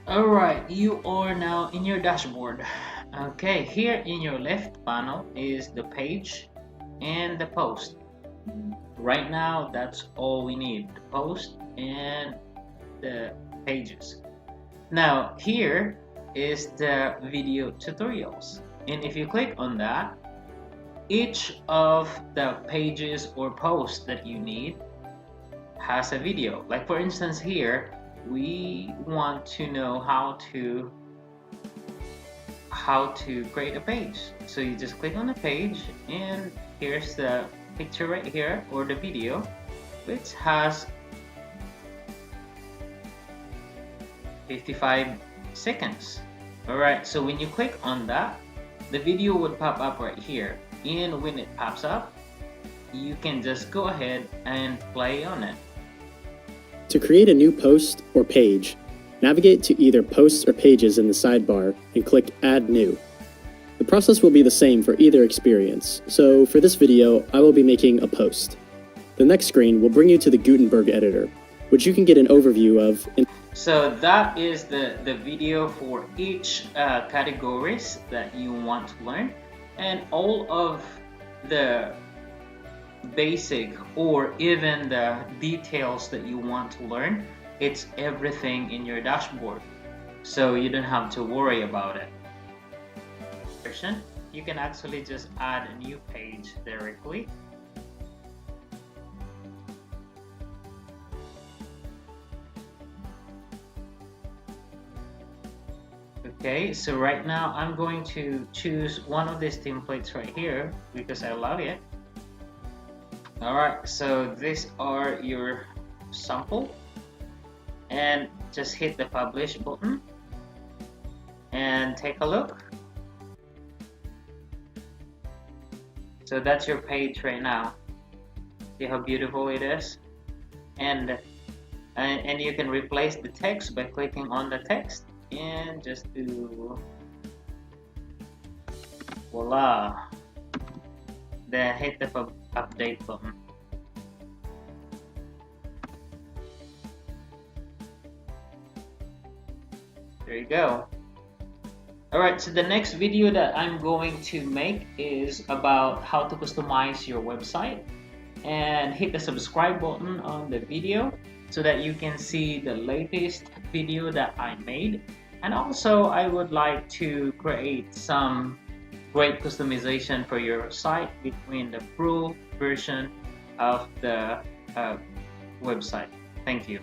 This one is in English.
Alright, you are now in your dashboard. Okay, here in your left panel is the page and the post. Right now, that's all we need, the post and the pages. Now, here is the video tutorials. And if you click on that, each of the pages or posts that you need has a video. Like for instance here, we want to know how to create a page. So you just click on the page and here's the picture right here or the video, which has 55 seconds. Alright, so when you click on that, the video would pop up right here, and when it pops up, you can just go ahead and play on it. To create a new post or page, navigate to either Posts or Pages in the sidebar and click Add New. The process will be the same for either experience, so for this video, I will be making a post. The next screen will bring you to the Gutenberg editor, which you can get an overview of. So that is the video for each categories that you want to learn, and all of the basic or even the details that you want to learn, it's everything in your dashboard, so you don't have to worry about it. You can actually just add a new page directly. Okay, so right now I'm going to choose one of these templates right here because I love it. Alright, so these are your sample, and just hit the publish button and take a look. So that's your page right now. See how beautiful it is? And you can replace the text by clicking on the text and just do voila, then hit the update button. There you go. Alright, so the next video that I'm going to make is about how to customize your website, and hit the subscribe button on the video so that you can see the latest video that I made. And also I would like to create some great customization for your site between the pro version of the website. Thank you.